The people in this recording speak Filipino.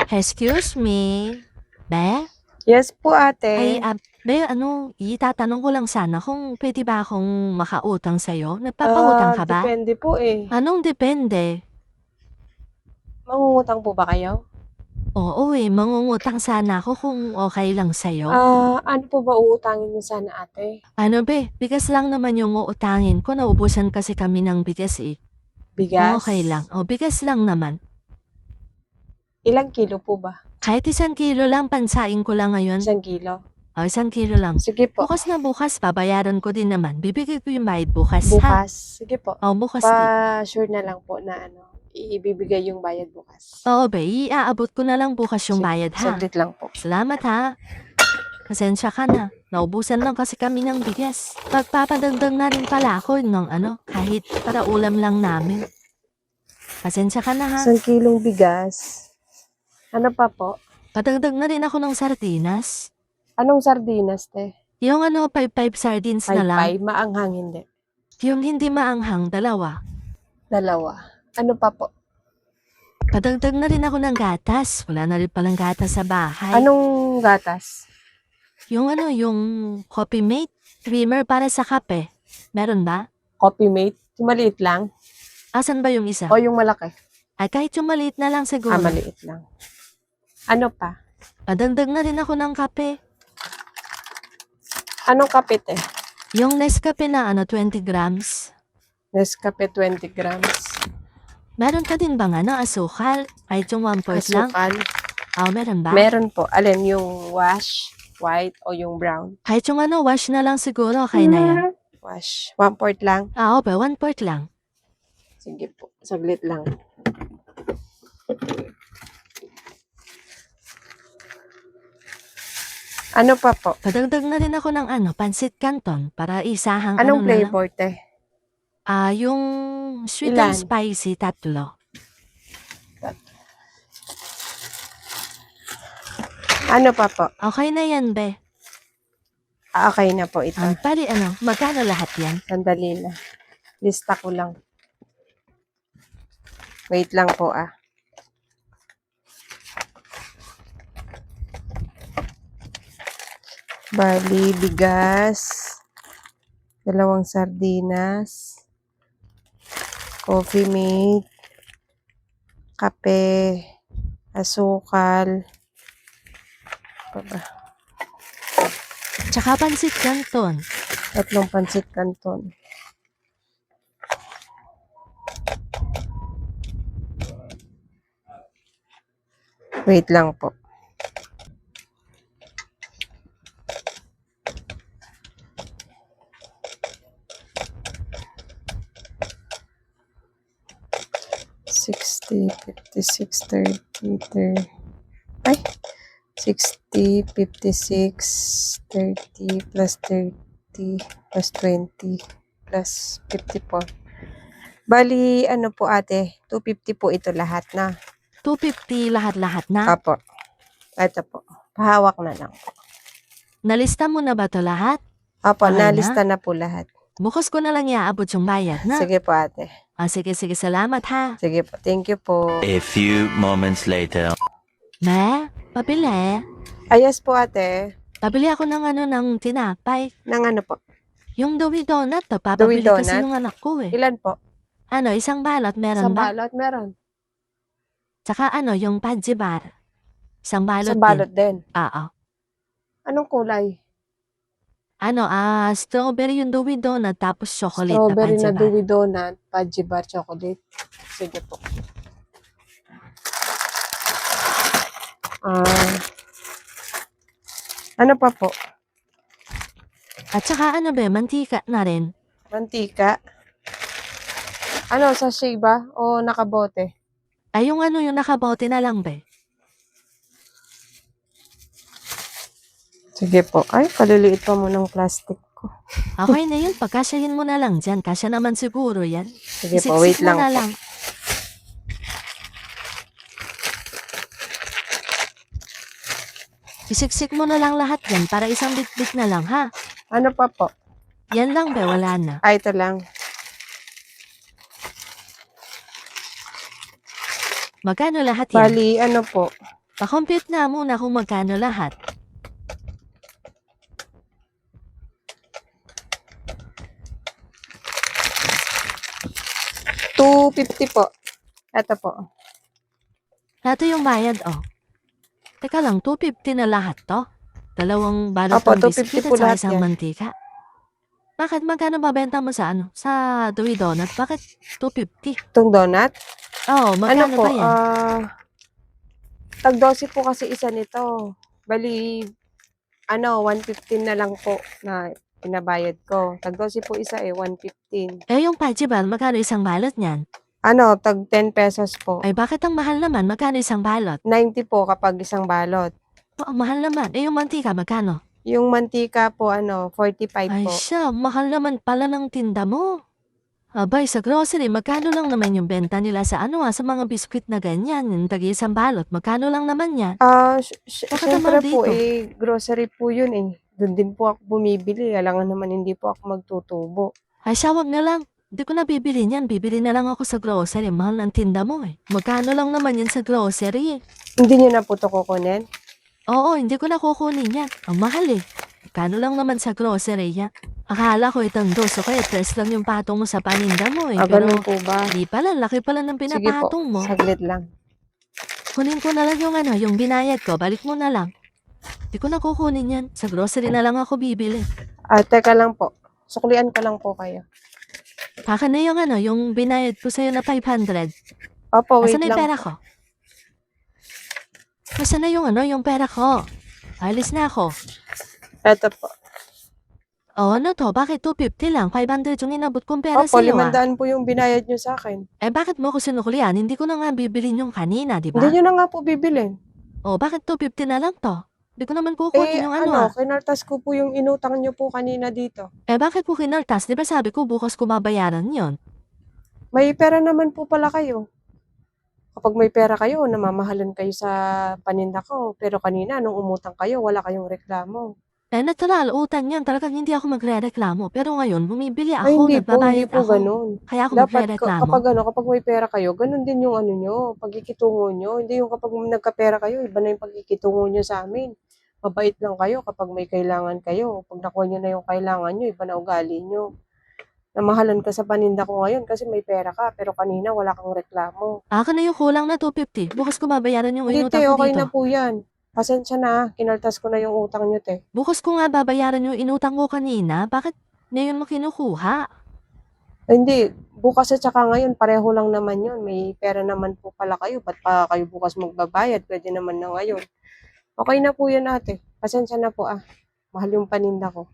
Excuse me? Be? Yes po, Ay, ate. be, itatanong ko lang sana kung pwede ba akong makautang sa'yo? Nagpapautang ka ba? Depende po eh. Anong depende? Mangungutang po ba kayo? Oo mangungutang sana ako kung okay lang sa'yo. Ano po ba uutangin niyo sana, ate? Ano be, bigas lang naman yung uutangin ko. Naubusan kasi kami ng bigas eh. Kung Bigas? okay lang. O, bigas lang naman. Ilang kilo po ba? Kahit 1 kilo lang, pansaing ko lang ngayon. 1 kilo? O, 1 kilo lang. Sige po. Bukas na bukas, babayaran ko din naman. Bibigay ko yung bayad bukas, ha? Bukas? Sige po. O, bukas din. Pa-sure na lang po na ibibigay yung bayad bukas. Oo be, iaabot ko na lang bukas yung Sige, bayad, ha? saglit lang po. Salamat, ha? Pasensya ka na. Naubusan lang kasi kami ng bigas. Magpapadagdag na rin pala ako ng kahit para ulam lang namin. Pasensya ka na, ha? 1 kilong bigas. Ano pa po? Padagdag na rin ako ng sardinas. Anong sardinas, te? Yung 5-5 sardines na lang. Pay-pay? Maanghang hindi? Yung hindi maanghang, 2. 2. Ano pa po? Padagdag na rin ako ng gatas. Wala na rin palang gatas sa bahay. Anong gatas? Yung yung Coffee Mate, creamer para sa kape. Meron ba? Coffee Mate? Yung maliit lang? Asan ba yung isa? O yung malaki? Ay, kahit yung maliit na lang siguro. Maliit lang. Ano pa? Padagdag na rin ako ng kape. Anong kape, te? Yung Nescafe na 20 grams. Nescafe 20 grams. Meron ka din bang asukal? Kahit yung 1/4 lang? Asukal? Meron ba? Meron po. Alin, yung wash, white, o yung brown? Kahit yung wash na lang siguro, okay na yan. Wash. 1/4 lang? Opo, 1/4 lang. Sige po. Saglit lang. Ano pa po? Padagdag na rin ako ng pancit canton para isahang Anong na lang. flavor, te? Yung sweet Ilan? and spicy, 3. Ano pa po? Okay na yan, be. Okay na po ito. Pari magkano lahat yan? Sandali na. Lista ko lang. Wait lang po Bali, bigas, 2 sardinas, Coffee Mate, kape, asukal, Tsaka pancit canton. 3 pancit canton. Wait lang po. $60, $56, $30, ay, 60, 56, 30, plus 30, plus 20, plus 54. Bali, ano po ate, 250 po ito lahat na. 250 lahat-lahat na? Apo. Ito po. Pahawak na lang. Nalista mo na ba to lahat? Apo, Okay nalista na po lahat. Bukas ko na lang iaabot yung bayad na. Sige po ate. Sige, salamat, ha? Sige po. Thank you po. A few moments later. Pabili. Ayos po ate. Pabili ako ng tinapay. Nang ano po? Yung Dewey Donut, papabili Dewey kasi Donut? ng anak ko eh. Ilan po? Isang balot, meron Isang ba? balot meron. Tsaka yung Padji Bar. Isang balot Isang balot din. Oo. Anong kulay? Strawberry yung Dewey Donut, tapos chocolate Strawberry na na Padji Bar. Dewey Donut, Padji Bar chocolate. Sige po. Ano pa po? At saka mantika na rin. Mantika. Ano, sachet ba? O nakabote? Yung yung nakabote na lang, be. Sige po. Ay, kaliliit pa mo ng plastic ko. Okay na yun, pagkasyahin mo na lang dyan. Kasya naman siguro yan. Sige po, wait Isiksik mo lang na po. lang. Isiksik mo na lang lahat yan para isang bit-bit na lang, ha? Ano pa po? Yan lang, be, wala na. Ito lang. Magkano lahat yan? Bali, ano po? Pa-compute na muna kung magkano lahat. $250 po. Ito po. Ito yung bayad, oh. Teka lang, 250 na lahat to? Dalawang balot Opo, ng biscuit 250 at po saka lahat isang yan. mantika. Bakit magkano mabenta mo sa ano? Sa Dewey Donut? Bakit 250? Itong donut. Oo, Ano magkano po, ba yan? tag 12 po kasi isa nito. Bali, 115 na lang po na pinabayad ko. Tag 12 po isa 115. Eh, yung Pajibal, magkano isang balot niyan? Tag 10 pesos po. Ay, bakit ang mahal naman? Magkano isang balot? 90 po kapag isang balot. Oh, ang mahal naman. Eh, yung mantika, magkano? Yung mantika po, 45 Ay, po. siya, mahal naman pala ng tinda mo. Abay, sa grocery, magkano lang naman yung benta nila sa sa mga biskwit na ganyan, yung tagi isang balot, magkano lang naman yan? Bakit Syempre naman po, dito? grocery po yun eh. Doon din po ako bumibili. Alangan naman hindi po ako magtutubo. Ay, siya, wag na lang. Hindi ko na bibili niyan. Bibili na lang ako sa grocery. Mahal ng tinda mo eh. Magkano lang naman yan sa grocery eh. Hindi nyo na po ito kukunin? Oo, hindi ko na kukunin yan. Ang mahal eh. Magkano lang naman sa grocery yan. Akala ko itong 2 o kaya 3 lang yung patong mo sa paninda mo eh. Pero Ganun po ba? hindi pala, laki pala ng Sige po, pinapatong mo. saglit lang. Kunin ko na lang yung binayad ko. Balik mo na lang. Hindi ko na kukunin yan. Sa grocery na lang ako bibili. Teka lang po. Suklian ko lang po kayo. Kaka na yung binayad ko sa'yo na 500. Opo, wait Asan na yung lang pera po. ko? Asan na yung pera ko? Alis na ako. Eto po. Ano to? Bakit 250 lang? 500 yung inabot kong pera Opo, sa'yo 500 po yung binayad nyo sa akin. Eh bakit mo ko sinuklian? Hindi ko na nga bibilin yung kanina, di ba? Hindi nyo na nga po bibilin. Bakit 250 na lang to? Hindi ko naman kukunin yung Kinartas ko po yung inutang nyo po kanina dito. Eh bakit po kinartas? Di ba sabi ko bukas ko mabayaran yon? May pera naman po pala kayo. Kapag may pera kayo, namamahalan kayo sa paninda ko. Pero kanina, nung umutang kayo, wala kayong reklamo. Eh natural, utang yan. Talagang hindi ako magre-reklamo. Pero ngayon, bumibili Ay, ako, hindi nagbabayad po ako. ganun. Kaya ako Dapat magre-reklamo. kapag may pera kayo, ganun din yung nyo, pagkikitungo nyo. Hindi yung kapag nagkapera kayo, iba na yung pagkikitungo nyo sa amin. Mabait lang kayo kapag may kailangan kayo. Pag nakuha nyo na yung kailangan nyo, iba na ugali nyo. Namahalan ka sa paninda ko ngayon kasi may pera ka, pero kanina wala kang reklamo. Ako na yung kulang na 250. Bukas ko mabayaran yung Hindi, inutang te, ko okay dito. na po yan. Pasensya na, kinaltas ko na yung utang nyo, te. Bukas ko nga babayaran yung inutang ko kanina. Bakit ngayon mo kinukuha? Hindi, bukas at saka ngayon, pareho lang naman yun. May pera naman po pala kayo. Ba't pa kayo bukas magbabayad? Pwede naman na ngayon. Okay na po yan, ate. Pasensya na po, Mahal yung paninda ko.